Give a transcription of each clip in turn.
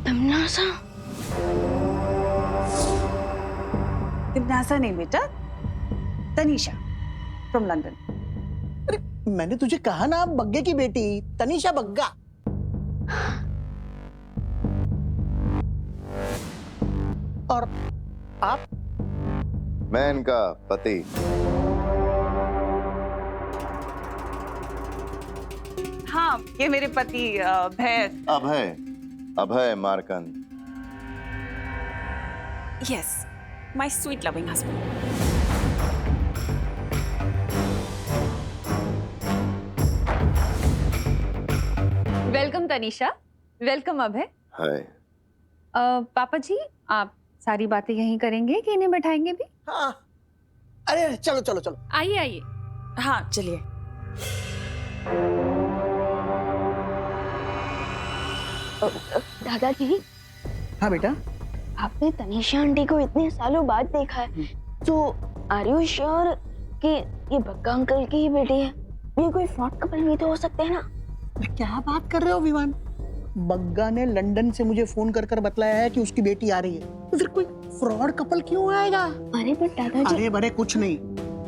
तमन्नासा? तमन्नासा नहीं बेटा, Tanisha from London. अरे मैंने तुझे कहा ना, बग्गे की बेटी तनीषा बग्गा। और आप? मैं इनका पति। हाँ, ये मेरे पति भैर। Abhay, Abhay Markand. Yes, my sweet loving husband. Welcome Tanisha, welcome Abhay. Hi. पापा जी, आप सारी बातें यहीं करेंगे कि इन्हें बैठाएंगे भी? हाँ, अरे चलो चलो चलो। आइए आइए। हाँ चलिए। दादाजी, हाँ बेटा। आपने तनीषा आंटी को इतने सालों बाद देखा है, तो आर यू श्योर कि ये बग्गा अंकल की ही बेटी है? ये कोई फ्रॉड कपल नहीं तो हो सकते हैं ना? क्या बात कर रहे हो विवान? बग्गा ने लंदन से मुझे फोन कर कर बतलाया है कि उसकी बेटी आ रही है, तो फिर कोई फ्रॉड कपल क्यों आएगा? अरे पर दादाजी, अरे बड़े कुछ नहीं।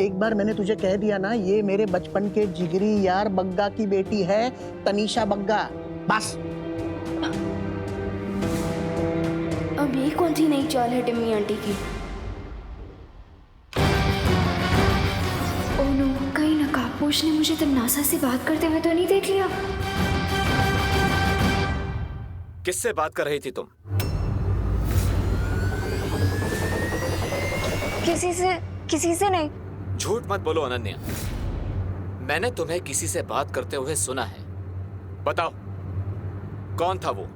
एक बार मैंने तुझे कह दिया ना, ये मेरे बचपन के जिगरी यार बग्गा की बेटी है, तनीषा बग्गा। बस। अब ये कौन सी नई चाल है टिम्मी आंटी की? ओह नो, कहीं नकाबपोश ने मुझे तमन्नासा से बात करते हुए तो नहीं देख लिया? किससे बात कर रही थी तुम? किसी से नहीं। झूठ मत बोलो अनन्या, मैंने तुम्हें किसी से बात करते हुए सुना है। बताओ कौन था वो?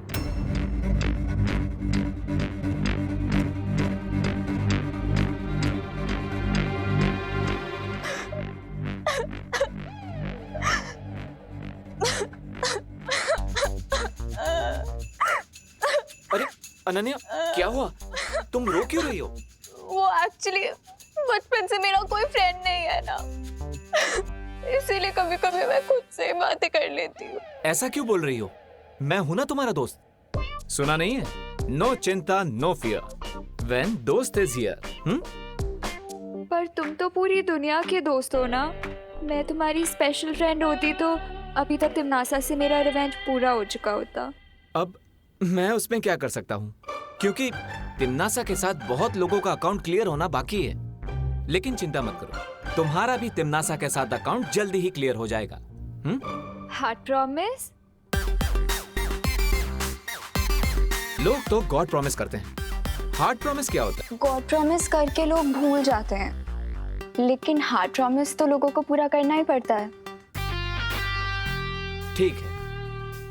अरे अनन्या, क्या हुआ? तुम रो क्यों रही हो? वो एक्चुअली बचपन से मेरा कोई फ्रेंड नहीं है ना, इसीलिए कभी कभी मैं खुद से बातें कर लेती हूँ। ऐसा क्यों बोल रही हो? मैं हूं ना तुम्हारा दोस्त। सुना नहीं है? नो चिंता नो फियर व्हेन दोस्त इज हियर। पर तुम तो पूरी दुनिया के दोस्त हो ना। मैं तुम्हारी स्पेशल फ्रेंड होती तो अभी तक तमन्नासा से मेरा रिवेंज पूरा हो चुका होता। अब मैं उसमें क्या कर सकता हूँ, क्योंकि तमन्नासा के साथ बहुत लोगों का अकाउंट क्लियर होना बाकी है। लेकिन चिंता मत करो, तुम्हारा भी तमन्नासा के साथ अकाउंट जल्दी ही क्लियर हो जाएगा। Heart promise? लोग तो गॉड प्रॉमिस करते हैं, हार्ट प्रॉमिस क्या होता है? गॉड प्रॉमिस करके लोग भूल जाते हैं, लेकिन हार्ट प्रॉमिस तो लोगों को पूरा करना ही पड़ता है। ठीक है,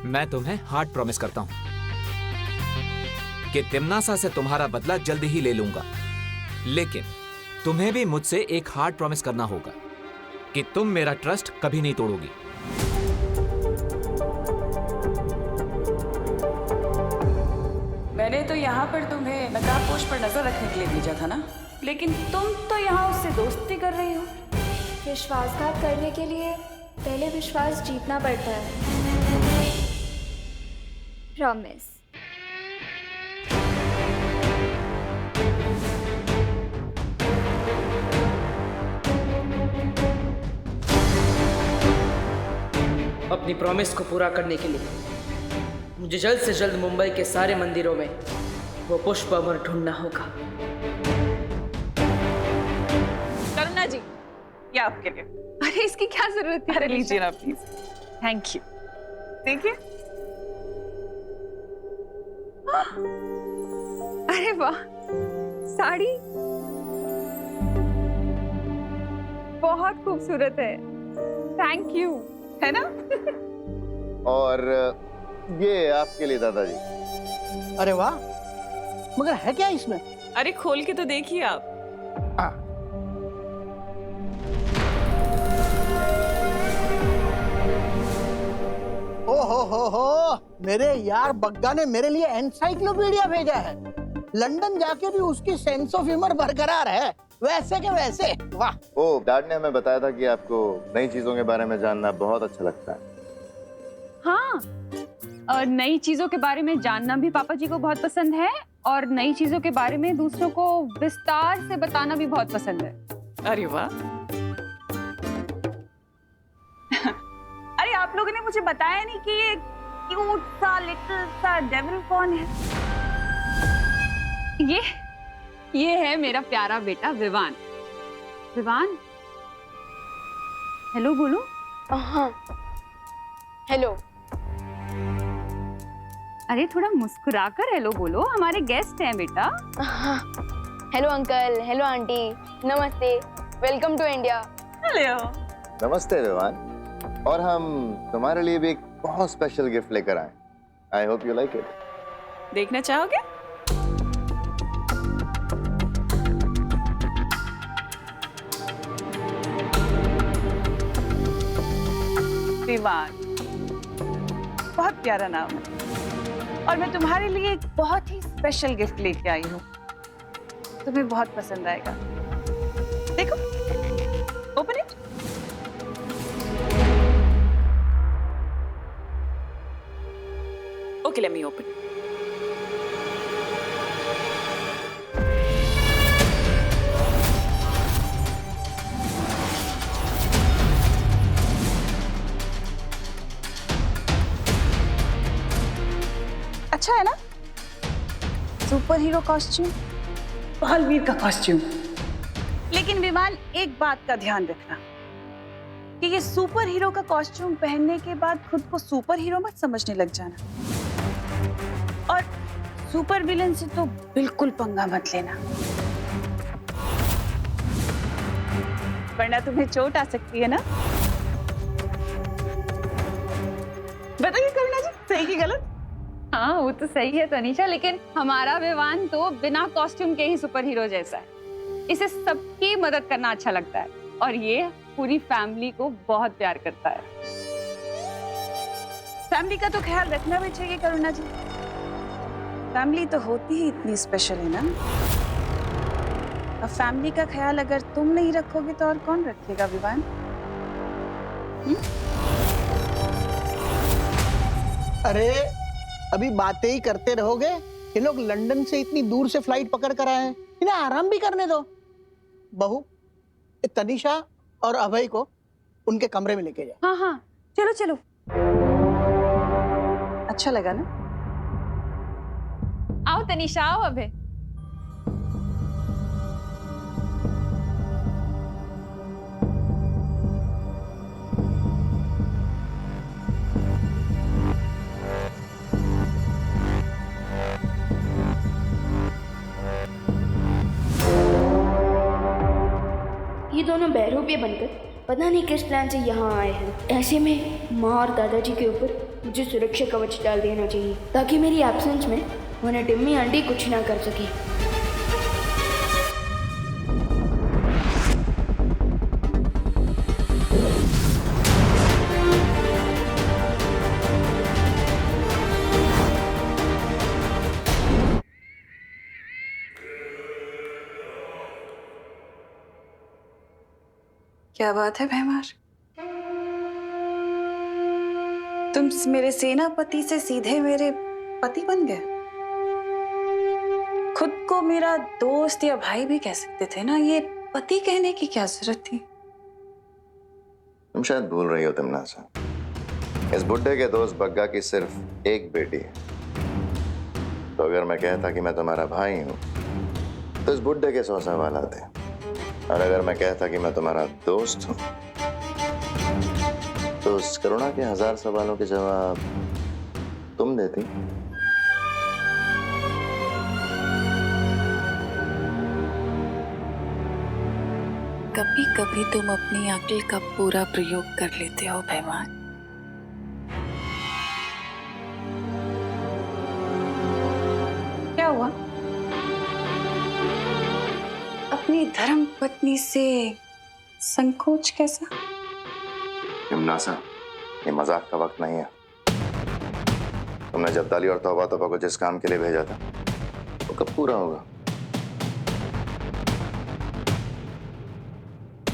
मैं तुम्हें हार्ट प्रॉमिस करता हूँ कि तमन्नासा से तुम्हारा बदला जल्दी ही ले लूंगा। लेकिन तुम्हें भी मुझसे एक हार्ट प्रॉमिस करना होगा कि तुम मेरा ट्रस्ट कभी नहीं तोड़ोगी। मैंने तो यहाँ पर तुम्हें नकाबपोश पर नजर रखने के लिए भेजा था ना, लेकिन तुम तो यहाँ उससे दोस्ती कर रही हो। विश्वासघात करने के लिए पहले विश्वास जीतना पड़ता है। प्रॉमिस। अपनी प्रॉमिस को पूरा करने के लिए मुझे जल्द से जल्द मुंबई के सारे मंदिरों में वो पुष्प अमर ढूंढना होगा। करुणा जी, ये आपके लिए। अरे इसकी क्या जरूरत है? अरे लीजिए ना प्लीज। Thank you. देखिए। अरे वाह, साड़ी बहुत खूबसूरत है। Thank you. है ना? और ये आपके लिए दादाजी। अरे वाह, मगर है क्या इसमें? अरे खोल के तो देखिए आप। हो, मेरे यार बग्गा ने मेरे लिए एनसाइक्लोपीडिया भेजा है। लंदन जाके भी उसकी सेंस ऑफ ह्यूमर बरकरार है, वैसे के वैसे। वाह। ओ, डैड ने हमें बताया था कि आपको नई चीजों के बारे में जानना बहुत अच्छा लगता है। हाँ, नई चीजों के बारे में जानना भी पापा जी को बहुत पसंद है और नई चीजों के बारे में दूसरों को विस्तार से बताना भी बहुत पसंद है। अरे वाह। अरे आप लोगों ने मुझे बताया नहीं कि ये क्यूट सा लिटिल सा डेविल कौन है? ये है मेरा प्यारा बेटा विवान। विवान, हेलो बोलो। हाँ, हेलो। अरे थोड़ा मुस्कुराकर हेलो बोलो, हमारे गेस्ट हैं बेटा। हाँ, हेलो अंकल, हेलो आंटी, नमस्ते, वेलकम टू इंडिया। हेलो। नमस्ते विवान। और हम तुम्हारे लिए भी एक बहुत स्पेशल गिफ्ट लेकर आए। I hope you like it. देखना चाहोगे? विवान, बहुत प्यारा नाम है और मैं तुम्हारे लिए एक बहुत ही स्पेशल गिफ्ट लेके आई हूँ। तुम्हें बहुत पसंद आएगा। देखो, open it. Okay, let me open. अच्छा है ना? सुपर हीरो कॉस्ट्यूम, बालवीर का कॉस्ट्यूम। लेकिन विमान, एक बात का ध्यान रखना कि ये सुपर हीरो का कॉस्ट्यूम पहनने के बाद खुद को सुपर हीरो मत समझने लग जाना। और सुपर विलन से तो बिल्कुल पंगा मत लेना, वरना तुम्हें चोट आ सकती है ना। बताइए करुणा जी, सही की गलत? हाँ, वो तो सही है तनीषा, लेकिन हमारा विवान तो बिना कॉस्ट्यूम के ही सुपर हीरो जैसा है। इसे सबकी मदद करना अच्छा लगता है और ये पूरी फैमिली को बहुत प्यार करता है। फैमिली का तो ख्याल रखना भी चाहिए करुणा जी। फैमिली तो होती ही इतनी स्पेशल है ना। अब फैमिली का ख्याल अगर तुम नहीं रखोगे तो और कौन रखेगा विवान? अरे अभी बातें ही करते रहोगे? ये लोग लंदन से इतनी दूर से फ्लाइट पकड़ कर आए हैं, इन्हें आराम भी करने दो। बहू, तनीषा और अभय को उनके कमरे में लेके जाओ। हाँ हाँ, चलो चलो। अच्छा लगा ना? आओ तनीषा, आओ अभय। ये दोनों बहरूपिये बनकर पता नहीं किस प्लान से यहाँ आए हैं। ऐसे में माँ और दादाजी के ऊपर मुझे सुरक्षा कवच डाल देना चाहिए ताकि मेरी एब्सेंस में उन्हें टिम्मी आंटी कुछ ना कर सके। क्या बात है भैमार, तुम मेरे सेनापति से सीधे मेरे पति बन गए। खुद को मेरा दोस्त या भाई भी कह सकते थे ना, ये पति कहने की क्या जरूरत थी? तुम शायद भूल रही हो तिमनासा, इस बुड्ढे के दोस्त बग्गा की सिर्फ एक बेटी है। तो अगर मैं कहता कि मैं तुम्हारा भाई हूं तो इस बुड्ढे के 100 सवाल आते, और अगर मैं कहता कि मैं तुम्हारा दोस्त हूं तो उस करुणा के 1000 सवालों के जवाब तुम देती। कभी कभी तुम अपनी अक्ल का पूरा प्रयोग कर लेते हो भैमान। क्या हुआ? अपनी धर्म पत्नी से संकोच कैसा? तिमनासा, ये मजाक का वक्त नहीं है। तुमने जब्दाली और तौबा तौबा को जिस काम के लिए भेजा था वो कब पूरा होगा?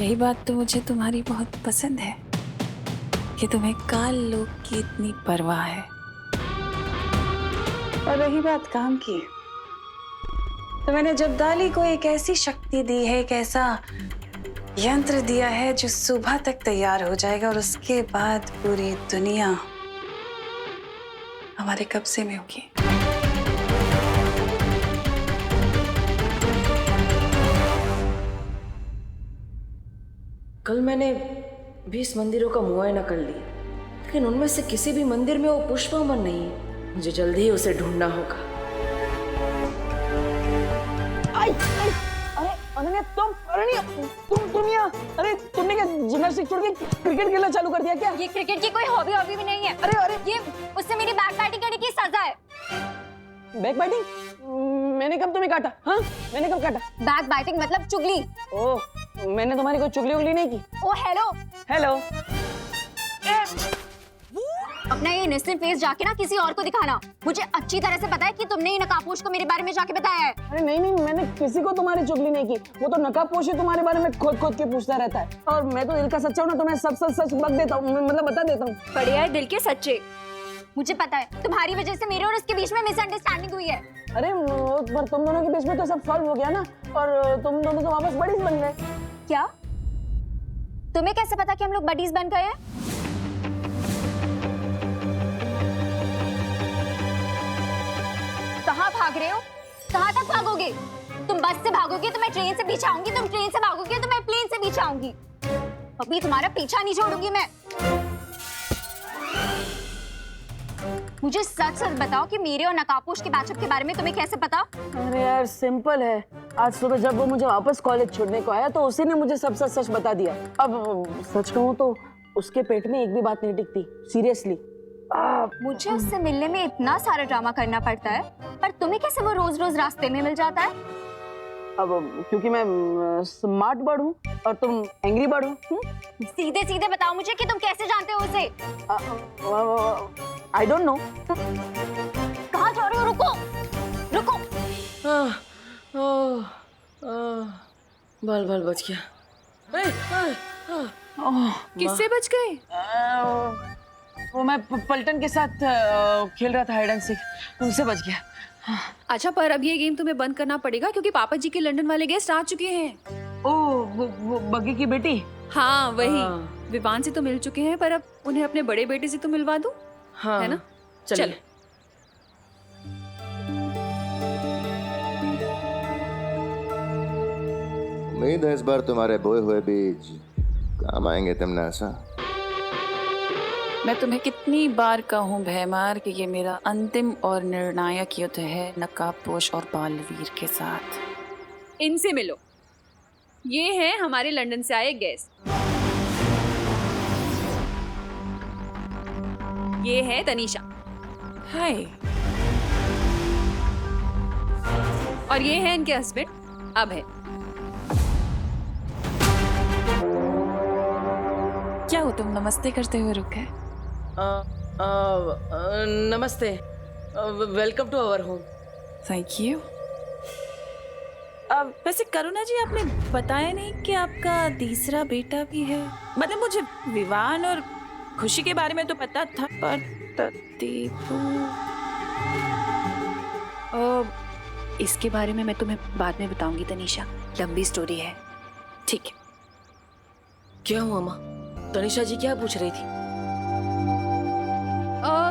यही बात तो मुझे तुम्हारी बहुत पसंद है कि तुम्हें काल लोक की इतनी परवाह है। और रही बात काम की, तो मैंने जब्दाली को एक ऐसी शक्ति दी है, एक ऐसा यंत्र दिया है जो सुबह तक तैयार हो जाएगा और उसके बाद पूरी दुनिया हमारे कब्जे में होगी। कल मैंने 20 मंदिरों का मुआयना कर लिया, लेकिन उनमें से किसी भी मंदिर में वो पुष्पामन नहीं है। मुझे जल्दी ही उसे ढूंढना होगा। अरे अनन्या, तुम यहाँ, अरे तुमने क्या जिम्नास्टिक छोड़ के क्रिकेट खेलना चालू कर दिया क्या? ये क्रिकेट की कोई हॉबी भी नहीं है। अरे ये उससे मेरी बैक बैटिंग करने की सजा है। Back batting? मैंने कब तुम्हें काटा? हाँ, मैंने कब काटा? बैक बैटिंग मतलब चुगली। ओह, मैंने तुम्हारी कोई चुगली उगली नहीं की। ओ हेलो हेलो। अपना ये इनोसेंट फेस जाके ना किसी और को दिखाना। मुझे अच्छी तरह से पता है कि तुमने ये नकाबपोश को मेरे बारे में जाके बताया है। अरे नहीं, मैंने किसी को तुम्हारी चुगली नहीं की। वो तो नकाबपोश ही तुम्हारे बारे में खोद के पूछता रहता है, और मैं तो दिल का सच्चा हूँ ना, तो मैं सब सच बक देता हूँ, मतलब बता देता हूँ। बढ़िया है दिल के सच्चे। मुझे पता है तुम्हारी वजह से मेरे और उसके बीच में मिसअंडरस्टैंडिंग हुई है। अरे पर तुम दोनों के बीच में तो सब सॉल्व हो गया ना, और तुम दोनों तो वापस बडीज बन गए। क्या? तुम्हें कैसे पता कि हम लोग बडीज बन गए हैं? कहाँ भाग रहे हो? कहाँ तक भागोगे? तुम बस से भागोगे तो मैं ट्रेन से पीछे आऊंगी, तुम ट्रेन से भागोगे तो मैं प्लेन से पीछे आऊंगी। अभी तुम्हारा पीछा नहीं छोड़ूंगी मैं। मुझे सच सच बताओ कि मेरे और नकाबपोश के बैचअप के बारे में तुम्हें कैसे पता? अरे यार सिंपल है, आज सुबह जब वो मुझे वापस कॉलेज छोड़ने को आया तो उसी ने मुझे सब सच बता दिया। अब सच कहूँ तो उसके पेट में एक भी बात नहीं टिकती, सीरियसली। मुझे उससे मिलने में इतना सारा ड्रामा करना पड़ता है, पर तुम्हें कैसे वो रोज रोज रास्ते में मिल जाता है? अब क्योंकि मैं स्मार्ट बर्ड हूँ और तुम एंग्री बर्ड हो। सीधे सीधे बताओ मुझे कि तुम कैसे जानते हो उसे? I don't know. कहाँ जा रहे हो? रुको रुको। बाल बच गया। किससे बच गए? वो मैं पलटन के साथ खेल रहा था हाइड एंड सीक, उनसे बच गया। अच्छा, पर अब ये गेम तुम्हें बंद करना पड़ेगा क्योंकि पापा जी के लंदन वाले गेस्ट आ चुके हैं। ओह, वो बग्गी की बेटी? हाँ वही। विवान से तो मिल चुके हैं, पर अब उन्हें अपने बड़े बेटे से तो मिलवा दूं। हाँ, है ना? चल। उम्मीद है इस बार तुम्हारे बोए हुए बीज काम आएंगे तिमनासा। मैं तुम्हें कितनी बार कहूँ भैमार कि ये मेरा अंतिम और निर्णायक युद्ध है नकाबपोश और बालवीर के साथ। इनसे मिलो। ये हैं हमारे लंदन से आए गेस्ट। ये है तनीषा। हाय। और ये है इनके हस्बैंड अभय। क्या हो तुम नमस्ते करते हुए रुक गए? नमस्ते, welcome to our home. Thank you. वैसे करुणा जी, आपने बताया नहीं कि आपका तीसरा बेटा भी है। मतलब मुझे विवान और खुशी के बारे में तो पता था, पर इसके बारे में मैं तुम्हें बाद में बताऊंगी तनीषा, लंबी स्टोरी है। ठीक है। क्या हुआ माँ? तनीषा जी क्या पूछ रही थी?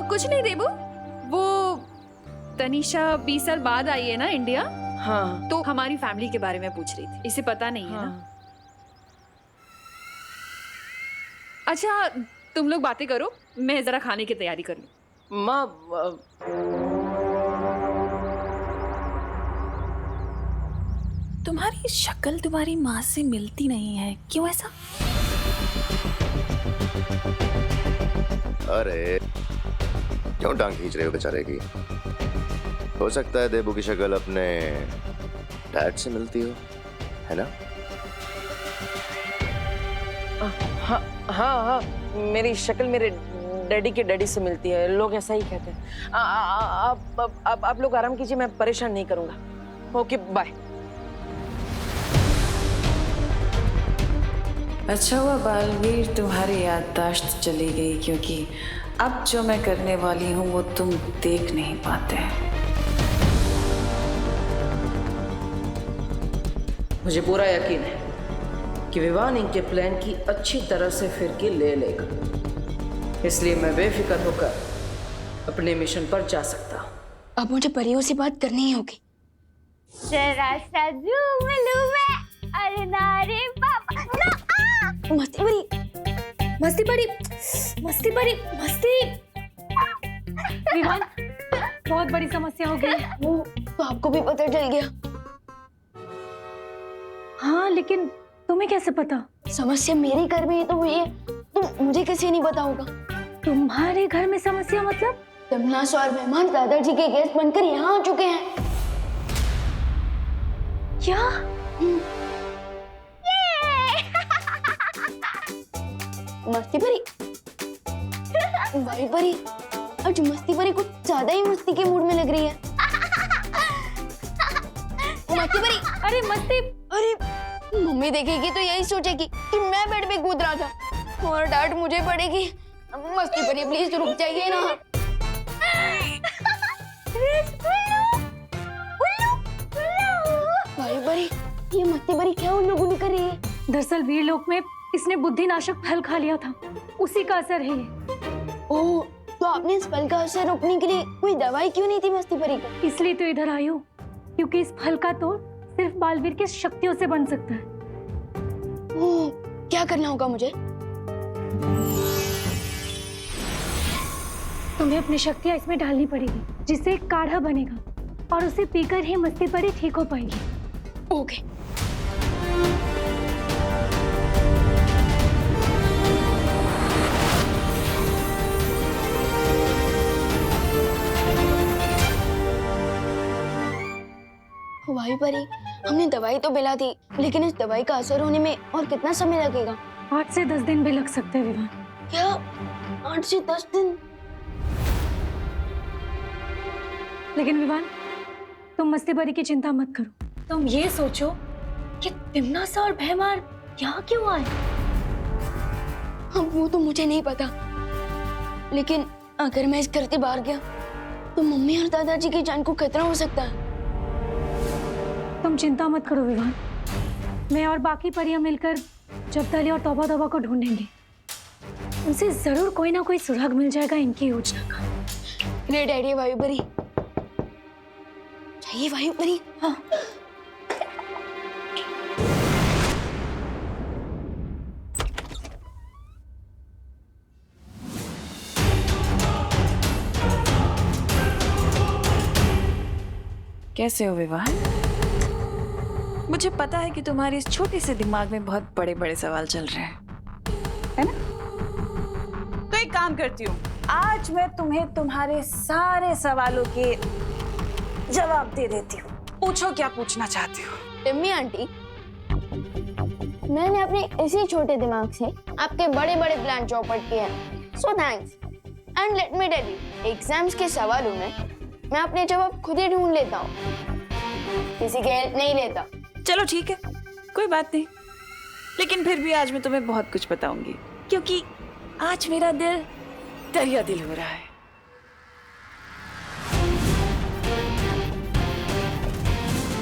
कुछ नहीं देबू, वो तनीषा 20 साल बाद आई है ना इंडिया। हाँ। तो हमारी फैमिली के बारे में पूछ रही थी। इसे पता नहीं है ना? अच्छा तुम लोग बातें करो, मैं जरा खाने की तैयारी कर लूं। माँ, तुम्हारी शक्ल तुम्हारी माँ से मिलती नहीं है, क्यों ऐसा? अरे क्यों टांग खींच रहे हो बेचारे की? हो सकता है देबू की शक्ल अपने डैड से मिलती हो, है ना? हाँ, मेरी शक्ल मेरे डैडी के डैडी से मिलती है, लोग ऐसा ही कहते हैं। आप लोग आराम कीजिए, मैं परेशान नहीं करूंगा। Okay bye. अच्छा हुआ बालवीर तुम्हारी याददाश्त चली गई, क्योंकि अब जो मैं करने वाली हूँ वो तुम देख नहीं पाते। मुझे पूरा यकीन है कि विवान इनके प्लान की अच्छी तरह से फिरकी ले लेगा, इसलिए मैं बेफिक्र होकर अपने मिशन पर जा सकता हूँ। अब मुझे परियों से बात करनी ही होगी। जरा सा झूम लूं मैं, अरे नारे पापा ना मस्ती बड़ी मस्ती बड़ी मस्ती बड़ी मस्ती। विवान, बहुत बड़ी समस्या हो गई। वो तो आपको भी पता चल गया। हाँ, लेकिन तुम्हें कैसे पता? समस्या मेरे घर में ही तो हुई है, तो मुझे कैसे नहीं पता होगा? तुम्हारे घर में समस्या मतलब? तमन्नास और मेहमान दादाजी के गेस्ट बनकर यहाँ आ चुके हैं। क्या? मस्ती परी, भाई परी, आज मस्ती परी कुछ ज्यादा ही मस्ती के मूड में लग रही है। मस्ती परी, अरे मस्ती, अरे मम्मी देखेगी तो यही सोचेगी कि मैं बेड पे कूद रहा था और डांट मुझे पड़ेगी। मस्ती परी प्लीज रुक जाइए ना। भाई परी, ये मस्ती परी क्या उन लोगों ने कर रही है? दरअसल वीरलोक में इसने बुद्धिनाशक फल खा लिया था, उसी का असर है ये। ओह, तो आपने इस फल का असर रोकने के लिए कोई दवाई क्यों नहीं थी मस्ती परी को? इसलिए तो इधर आई हूँ, क्योंकि इस फल का तोड़ सिर्फ बालवीर की शक्तियों से बन सकता है। ओह, क्या करना होगा मुझे? तुम्हें अपनी शक्तियाँ इसमें डालनी पड़ेगी, जिससे एक काढ़ा बनेगा और उसे पीकर ही मस्ती परी ठीक हो पाएगी। ओके। भाई परी, हमने दवाई तो पिला दी, लेकिन इस दवाई का असर होने में और कितना समय लगेगा? 8 से 10 दिन भी लग सकते हैं विवान। क्या 8 से 10 दिन? लेकिन विवान, तुम मस्ती परी की चिंता मत करो। तुम ये सोचो कि तिमनासा और भैमार यहाँ क्यों आए? हम वो तो मुझे नहीं पता, लेकिन अगर मैं इस घर से बाहर गया तो मम्मी और दादाजी की जान को खतरा हो सकता है। तुम चिंता मत करो विवान, मैं और बाकी परियां मिलकर जब्दली और तौबा तौबा को ढूंढेंगे। उनसे जरूर कोई ना कोई सुराग मिल जाएगा इनकी योजना का। ले डैडी, वायु परी चाहिए। वायु परी, हाँ। कैसे हो विवान? मुझे पता है कि तुम्हारे इस छोटे से दिमाग में बहुत बड़े बड़े सवाल चल रहे हैं, है ना? तो एक काम करती हूँ, आज मैं तुम्हें तुम्हारे सारे सवालों के जवाब दे देती हूँ। पूछो क्या पूछना चाहती हो। टिम्मी आंटी, मैंने अपने इसी छोटे दिमाग से आपके बड़े बड़े प्लान चौपट किए हैं। So thanks. And let me tell you, exams के सवालों में मैं अपने जवाब खुद ही ढूंढ लेता हूँ, किसी की हेल्प नहीं लेता। चलो ठीक है, कोई बात नहीं, लेकिन फिर भी आज मैं तुम्हें बहुत कुछ बताऊंगी, क्योंकि आज मेरा दिल दरिया दिल हो रहा है।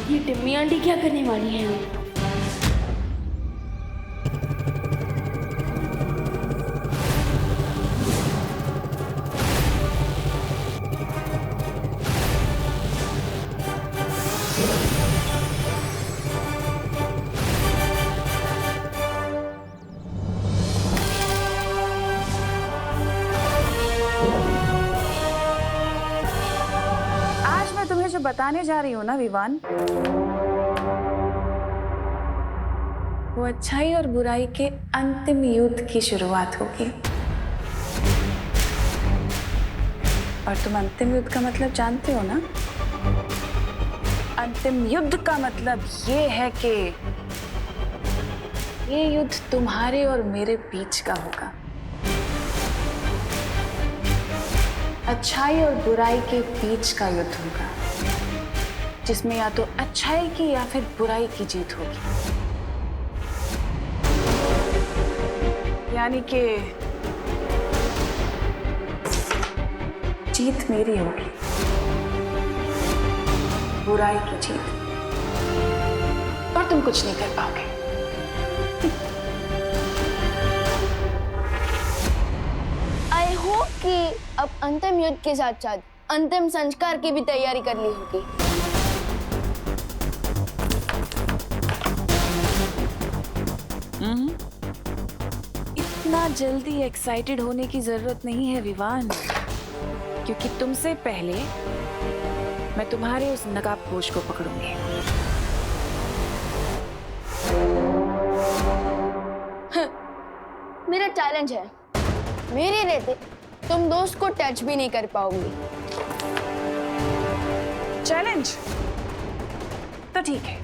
ये टिम्मी आंटी क्या करने वाली है? जो बताने जा रही हूँ ना विवान, वो अच्छाई और बुराई के अंतिम युद्ध की शुरुआत होगी। और तुम अंतिम युद्ध का मतलब जानते हो ना? अंतिम युद्ध का मतलब ये है कि ये युद्ध तुम्हारे और मेरे बीच का होगा। अच्छाई और बुराई के बीच का युद्ध होगा, जिसमें या तो अच्छाई की या फिर बुराई की जीत होगी। यानी कि जीत मेरी होगी, बुराई की जीत। और और तुम कुछ नहीं कर पाओगे। आई होप कि अब अंतिम युद्ध के साथ साथ अंतिम संस्कार की भी तैयारी कर ली होगी। इतना जल्दी एक्साइटेड होने की जरूरत नहीं है विवान, क्योंकि तुमसे पहले मैं तुम्हारे उस नकाबपोश को पकड़ूंगी। मेरा चैलेंज है, मेरे रहते तुम दोस्त को टच भी नहीं कर पाओगे। चैलेंज तो ठीक है,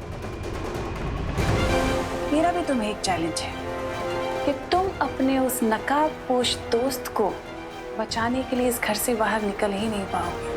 मेरा भी तुम्हें एक चैलेंज है कि तुम अपने उस नकाबपोश दोस्त को बचाने के लिए इस घर से बाहर निकल ही नहीं पाओगे।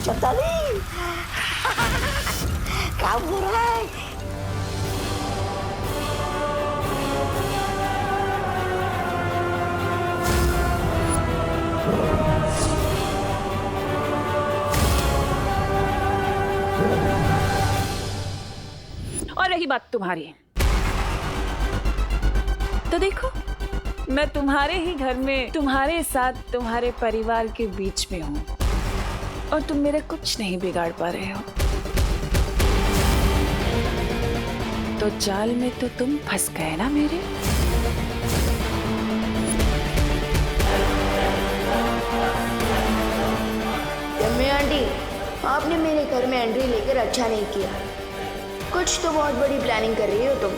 चैताली, क्या हो रहा है? और रही बात तुम्हारी, तो देखो मैं तुम्हारे ही घर में तुम्हारे साथ तुम्हारे परिवार के बीच में हूं और तुम मेरा कुछ नहीं बिगाड़ पा रहे हो। तो जाल में तो तुम फंस गए ना मेरे। रम्या आंटी, आपने मेरे घर में एंट्री लेकर अच्छा नहीं किया। कुछ तो बहुत बड़ी प्लानिंग कर रही हो तुम,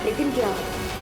लेकिन क्या